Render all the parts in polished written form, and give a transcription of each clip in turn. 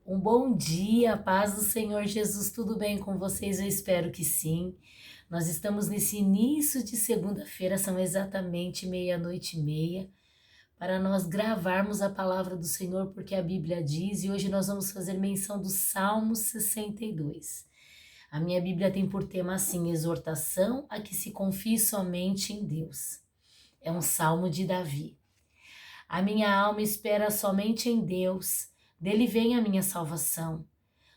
Um bom dia, paz do Senhor Jesus, tudo bem com vocês? Eu espero que sim. Nós estamos nesse início de segunda-feira, são exatamente meia-noite e meia, para nós gravarmos a palavra do Senhor, porque a Bíblia diz, e hoje nós vamos fazer menção do Salmo 62. A minha Bíblia tem por tema assim, exortação a que se confie somente em Deus. É um salmo de Davi. A minha alma espera somente em Deus, dele vem a minha salvação.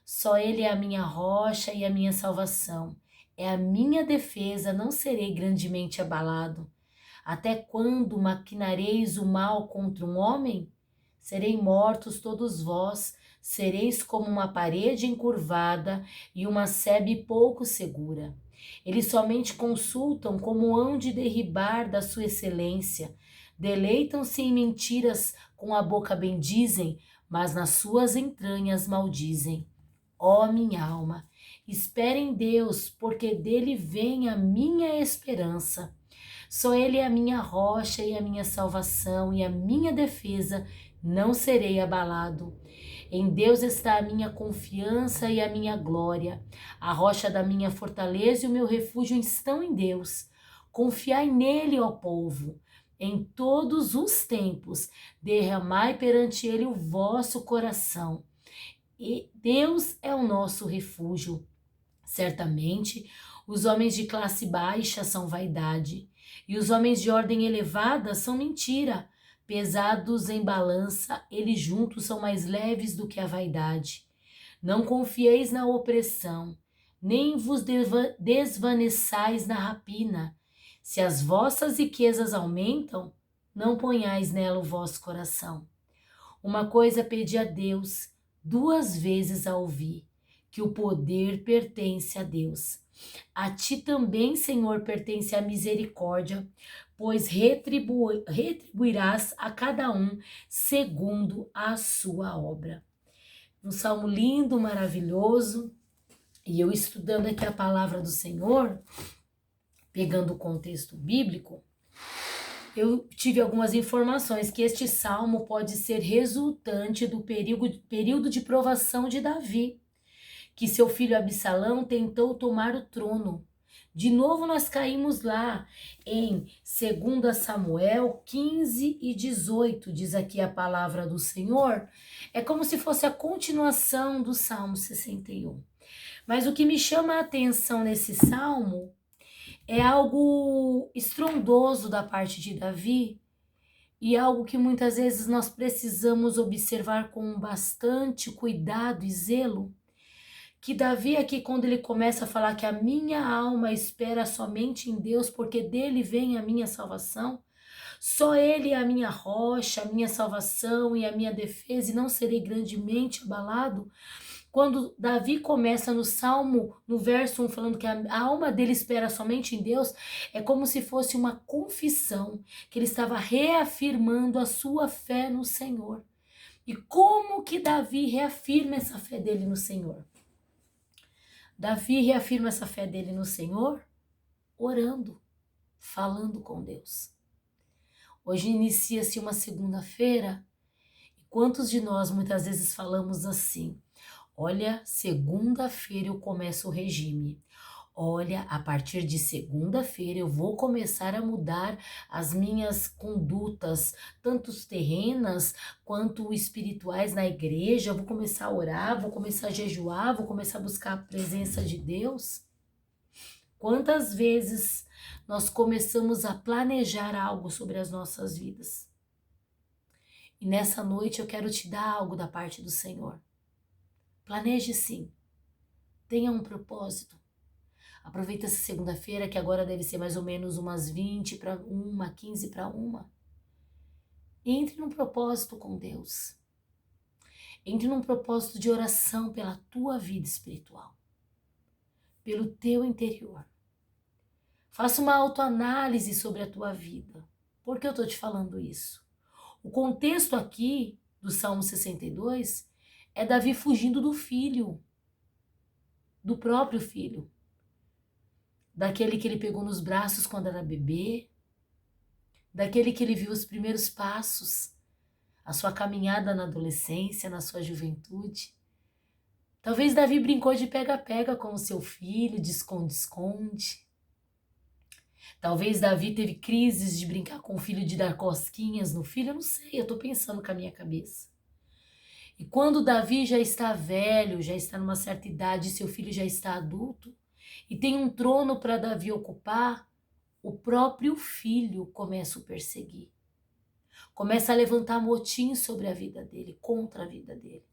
Só Ele é a minha rocha e a minha salvação. É a minha defesa, não serei grandemente abalado. Até quando maquinareis o mal contra um homem? Serei mortos todos vós, sereis como uma parede encurvada e uma sebe pouco segura. Eles somente consultam como hão de derribar da sua excelência. Deleitam-se em mentiras, com a boca bendizem, mas nas suas entranhas maldizem. Ó minha alma, espere em Deus, porque dele vem a minha esperança. Só ele é a minha rocha e a minha salvação e a minha defesa, não serei abalado. Em Deus está a minha confiança e a minha glória. A rocha da minha fortaleza e o meu refúgio estão em Deus. Confiai nele, ó povo. Em todos os tempos, derramai perante ele o vosso coração. E Deus é o nosso refúgio. Certamente, os homens de classe baixa são vaidade, e os homens de ordem elevada são mentira. Pesados em balança, eles juntos são mais leves do que a vaidade. Não confieis na opressão, nem vos desvaneçais na rapina. Se as vossas riquezas aumentam, não ponhais nela o vosso coração. Uma coisa pedi a Deus, duas vezes a ouvi, que o poder pertence a Deus. A ti também, Senhor, pertence a misericórdia, pois retribuirás a cada um segundo a sua obra. Um salmo lindo, maravilhoso, e eu estudando aqui a palavra do Senhor, pegando o contexto bíblico, eu tive algumas informações que este salmo pode ser resultante do período de provação de Davi, que seu filho Absalão tentou tomar o trono. De novo nós caímos lá em 2 Samuel 15 e 18, diz aqui a palavra do Senhor. É como se fosse a continuação do Salmo 61. Mas o que me chama a atenção nesse salmo é algo estrondoso da parte de Davi e algo que muitas vezes nós precisamos observar com bastante cuidado e zelo. Que Davi aqui, quando ele começa a falar que a minha alma espera somente em Deus, porque dele vem a minha salvação, só ele é a minha rocha, a minha salvação e a minha defesa, e não serei grandemente abalado. Quando Davi começa no Salmo, no verso 1, falando que a alma dele espera somente em Deus, é como se fosse uma confissão, que ele estava reafirmando a sua fé no Senhor. E como que Davi reafirma essa fé dele no Senhor? Davi reafirma essa fé dele no Senhor orando, falando com Deus. Hoje inicia-se uma segunda-feira e quantos de nós muitas vezes falamos assim: olha, segunda-feira eu começo o regime. Olha, a partir de segunda-feira eu vou começar a mudar as minhas condutas, tanto terrenas quanto espirituais na igreja. Eu vou começar a orar, vou começar a jejuar, vou começar a buscar a presença de Deus. Quantas vezes nós começamos a planejar algo sobre as nossas vidas? E nessa noite eu quero te dar algo da parte do Senhor. Planeje sim, tenha um propósito. Aproveita essa segunda-feira, que agora deve ser mais ou menos umas 20 para 1, 15 para 1. Entre num propósito com Deus. Entre num propósito de oração pela tua vida espiritual. Pelo teu interior. Faça uma autoanálise sobre a tua vida. Por que eu estou te falando isso? O contexto aqui do Salmo 62 é Davi fugindo do filho. Do próprio filho. Daquele que ele pegou nos braços quando era bebê, daquele que ele viu os primeiros passos, a sua caminhada na adolescência, na sua juventude. Talvez Davi brincou de pega-pega com o seu filho, de esconde-esconde. Talvez Davi teve crises de brincar com o filho, de dar cosquinhas no filho, eu não sei, eu tô pensando com a minha cabeça. E quando Davi já está velho, já está numa certa idade, seu filho já está adulto, e tem um trono para Davi ocupar, o próprio filho começa a o perseguir. Começa a levantar motim sobre a vida dele, contra a vida dele.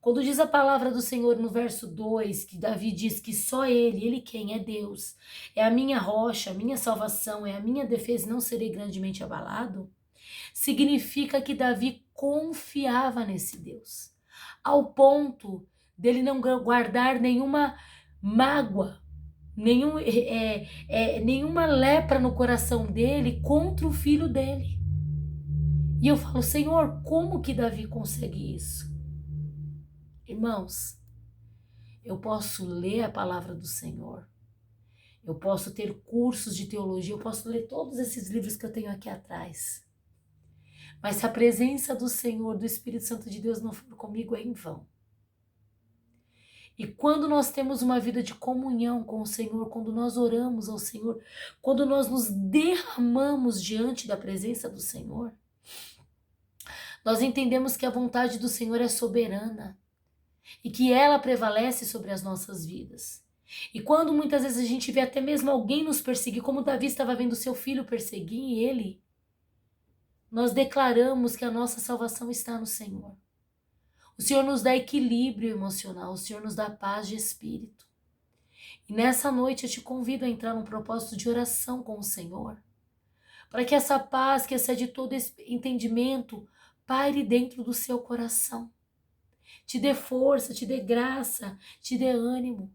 Quando diz a palavra do Senhor no verso 2, que Davi diz que só ele quem? É Deus, é a minha rocha, a minha salvação, é a minha defesa e não serei grandemente abalado, significa que Davi confiava nesse Deus, ao ponto dele não guardar nenhuma mágoa, nenhuma lepra no coração dele contra o filho dele. E eu falo, Senhor, como que Davi consegue isso? Irmãos, eu posso ler a palavra do Senhor, eu posso ter cursos de teologia, eu posso ler todos esses livros que eu tenho aqui atrás. Mas se a presença do Senhor, do Espírito Santo de Deus não for comigo, é em vão. E quando nós temos uma vida de comunhão com o Senhor, quando nós oramos ao Senhor, quando nós nos derramamos diante da presença do Senhor, nós entendemos que a vontade do Senhor é soberana e que ela prevalece sobre as nossas vidas. E quando muitas vezes a gente vê até mesmo alguém nos perseguir, como Davi estava vendo seu filho perseguir ele, nós declaramos que a nossa salvação está no Senhor. O Senhor nos dá equilíbrio emocional, o Senhor nos dá paz de espírito. E nessa noite eu te convido a entrar num propósito de oração com o Senhor, para que essa paz que excede todo entendimento paire dentro do seu coração. Te dê força, te dê graça, te dê ânimo.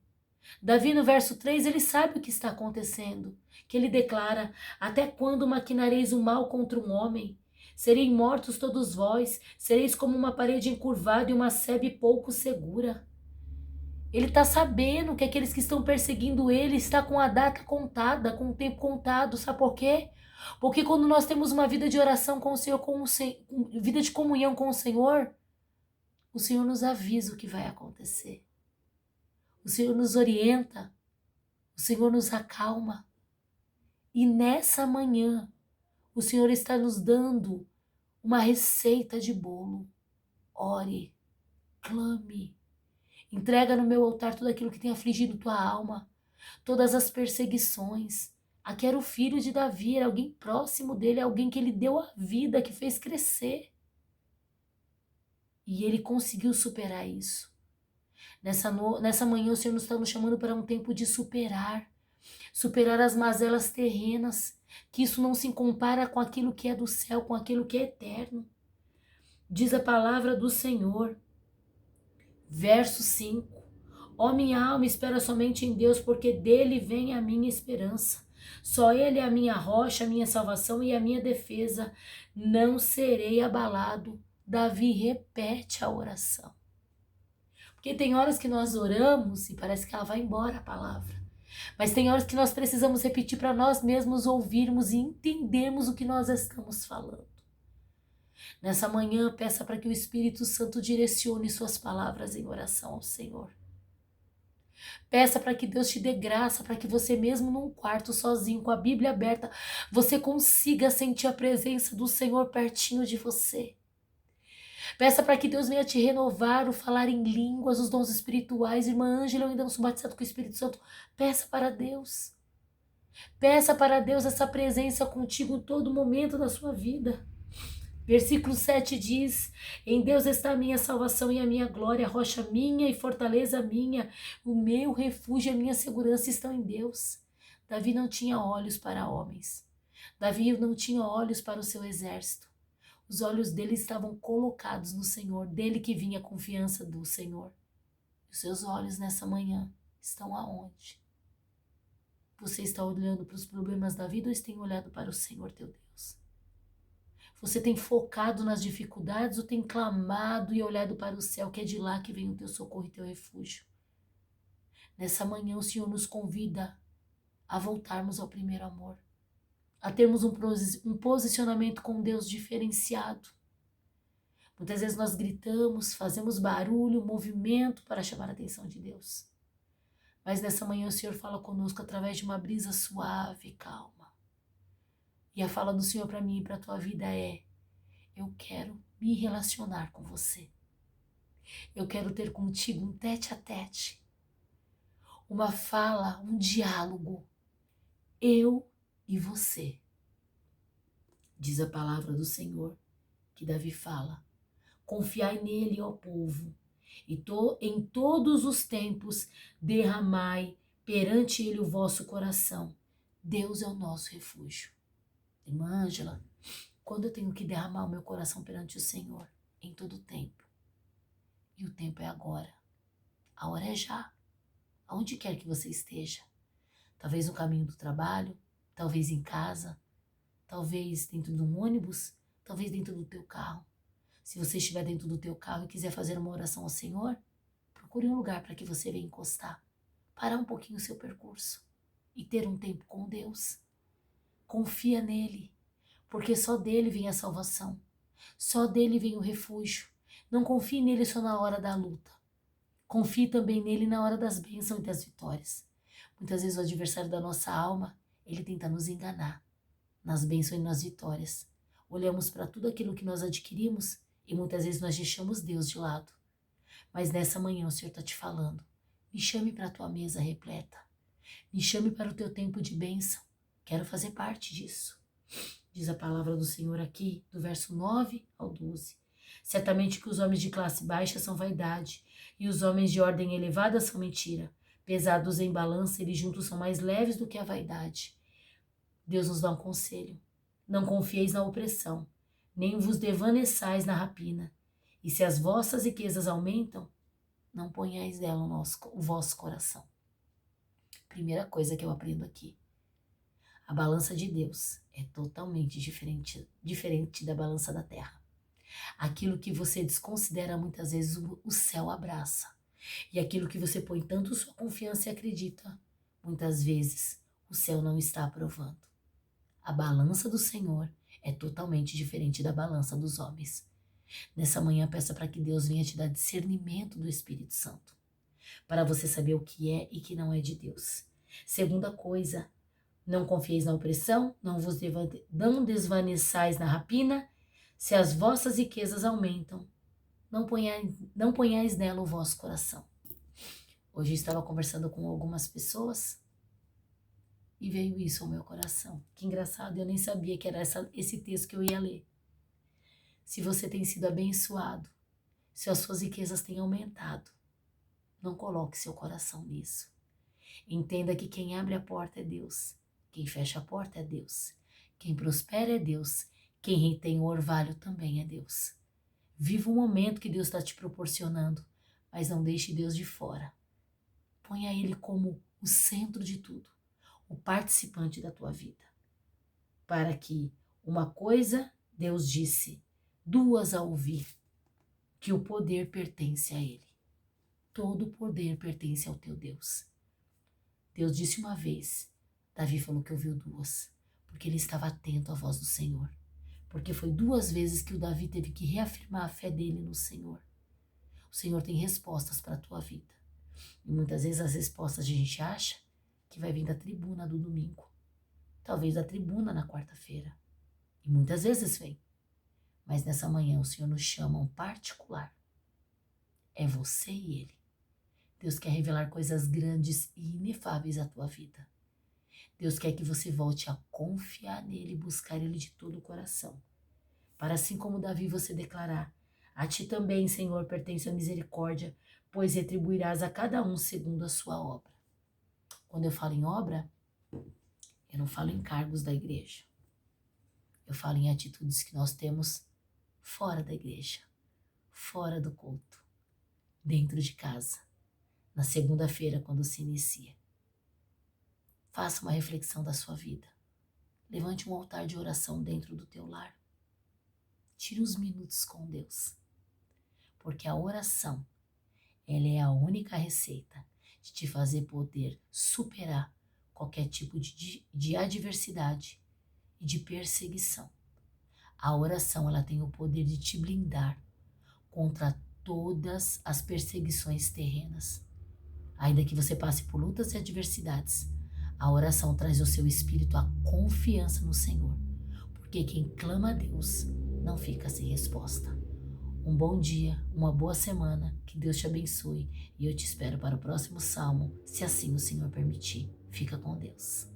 Davi no verso 3, ele sabe o que está acontecendo, que ele declara: até quando maquinareis o mal contra um homem? Serei mortos todos vós, sereis como uma parede encurvada e uma sebe pouco segura. Ele está sabendo que aqueles que estão perseguindo ele estão com a data contada, com o tempo contado. Sabe por quê? Porque quando nós temos uma vida de oração com o Senhor, vida de comunhão com o Senhor nos avisa o que vai acontecer. O Senhor nos orienta, o Senhor nos acalma. E nessa manhã, o Senhor está nos dando uma receita de bolo. Ore, clame, entrega no meu altar tudo aquilo que tem afligido tua alma, todas as perseguições. Aqui era o filho de Davi, era alguém próximo dele, alguém que ele deu a vida, que fez crescer. E ele conseguiu superar isso. Nessa manhã o Senhor nos está nos chamando para um tempo de superar as mazelas terrenas, que isso não se compara com aquilo que é do céu, com aquilo que é eterno. Diz a palavra do Senhor, verso 5, ó minha alma espera somente em Deus, porque dele vem a minha esperança. Só ele é a minha rocha, a minha salvação e a minha defesa. Não serei abalado. Davi repete a oração. Porque tem horas que nós oramos e parece que ela vai embora a palavra. Mas tem horas que nós precisamos repetir para nós mesmos ouvirmos e entendermos o que nós estamos falando. Nessa manhã, peça para que o Espírito Santo direcione suas palavras em oração ao Senhor. Peça para que Deus te dê graça, para que você mesmo num quarto sozinho, com a Bíblia aberta, você consiga sentir a presença do Senhor pertinho de você. Peça para que Deus venha te renovar, o falar em línguas, os dons espirituais. Irmã Ângela, eu ainda não sou batizada com o Espírito Santo. Peça para Deus. Peça para Deus essa presença contigo em todo momento da sua vida. Versículo 7 diz: em Deus está a minha salvação e a minha glória, rocha minha e fortaleza minha, o meu refúgio e a minha segurança estão em Deus. Davi não tinha olhos para homens. Davi não tinha olhos para o seu exército. Os olhos dele estavam colocados no Senhor, dele que vinha a confiança do Senhor. Os seus olhos nessa manhã estão aonde? Você está olhando para os problemas da vida ou tem olhado para o Senhor teu Deus? Você tem focado nas dificuldades ou tem clamado e olhado para o céu, que é de lá que vem o teu socorro e teu refúgio? Nessa manhã o Senhor nos convida a voltarmos ao primeiro amor, a termos um posicionamento com Deus diferenciado. Muitas vezes nós gritamos, fazemos barulho, movimento para chamar a atenção de Deus. Mas nessa manhã o Senhor fala conosco através de uma brisa suave e calma. E a fala do Senhor para mim e para a tua vida é: eu quero me relacionar com você. Eu quero ter contigo um tete a tete. Uma fala, um diálogo. Eu e você. Diz a palavra do Senhor que Davi fala: confiai nele, ó povo, e em todos os tempos derramai perante ele o vosso coração. Deus é o nosso refúgio. Irmã Ângela, quando eu tenho que derramar o meu coração perante o Senhor? Em todo tempo. E o tempo é agora. A hora é já. Aonde quer que você esteja. Talvez no caminho do trabalho, talvez em casa, talvez dentro de um ônibus, talvez dentro do teu carro. Se você estiver dentro do teu carro e quiser fazer uma oração ao Senhor, procure um lugar para que você venha encostar, parar um pouquinho o seu percurso e ter um tempo com Deus. Confia nele, porque só dele vem a salvação, só dele vem o refúgio. Não confie nele só na hora da luta. Confie também nele na hora das bênçãos e das vitórias. Muitas vezes o adversário da nossa alma, ele tenta nos enganar nas bênçãos e nas vitórias. Olhamos para tudo aquilo que nós adquirimos e muitas vezes nós deixamos Deus de lado. Mas nessa manhã o Senhor está te falando: me chame para a tua mesa repleta. Me chame para o teu tempo de bênção. Quero fazer parte disso. Diz a palavra do Senhor aqui, do verso 9 ao 12. Certamente que os homens de classe baixa são vaidade, e os homens de ordem elevada são mentira. Pesados em balança, eles juntos são mais leves do que a vaidade. Deus nos dá um conselho: não confieis na opressão, nem vos devaneçais na rapina. E se as vossas riquezas aumentam, não ponhais dela o vosso coração. Primeira coisa que eu aprendo aqui: a balança de Deus é totalmente diferente da balança da terra. Aquilo que você desconsidera, muitas vezes o céu abraça. E aquilo que você põe tanto sua confiança e acredita, muitas vezes o céu não está aprovando. A balança do Senhor é totalmente diferente da balança dos homens. Nessa manhã, peça para que Deus venha te dar discernimento do Espírito Santo, para você saber o que é e que não é de Deus. Segunda coisa: não confieis na opressão, não desvaneçais na rapina. Se as vossas riquezas aumentam, não ponhais nela o vosso coração. Hoje eu estava conversando com algumas pessoas e veio isso ao meu coração. Que engraçado, eu nem sabia que era esse texto que eu ia ler. Se você tem sido abençoado, se as suas riquezas têm aumentado, não coloque seu coração nisso. Entenda que quem abre a porta é Deus, quem fecha a porta é Deus, quem prospera é Deus, quem retém o orvalho também é Deus. Viva o momento que Deus está te proporcionando, mas não deixe Deus de fora. Ponha Ele como o centro de tudo, o participante da tua vida. Para que uma coisa Deus disse, duas a ouvir, que o poder pertence a Ele. Todo o poder pertence ao teu Deus. Deus disse uma vez, Davi falou que ouviu duas, porque ele estava atento à voz do Senhor. Porque foi 2 vezes que o Davi teve que reafirmar a fé dele no Senhor. O Senhor tem respostas para a tua vida. E muitas vezes as respostas a gente acha que vai vir da tribuna do domingo. Talvez da tribuna na quarta-feira. E muitas vezes vem. Mas nessa manhã o Senhor nos chama um particular. É você e Ele. Deus quer revelar coisas grandes e inefáveis à tua vida. Deus quer que você volte a confiar nele e buscar ele de todo o coração. Para assim como Davi você declarar: a ti também, Senhor, pertence a misericórdia, pois retribuirás a cada um segundo a sua obra. Quando eu falo em obra, eu não falo em cargos da igreja. Eu falo em atitudes que nós temos fora da igreja, fora do culto, dentro de casa, na segunda-feira quando se inicia. Faça uma reflexão da sua vida. Levante um altar de oração dentro do teu lar. Tire uns minutos com Deus. Porque a oração, ela é a única receita de te fazer poder superar qualquer tipo de adversidade e de perseguição. A oração, ela tem o poder de te blindar contra todas as perseguições terrenas. Ainda que você passe por lutas e adversidades, a oração traz ao seu espírito a confiança no Senhor, porque quem clama a Deus não fica sem resposta. Um bom dia, uma boa semana, que Deus te abençoe e eu te espero para o próximo salmo, se assim o Senhor permitir. Fica com Deus.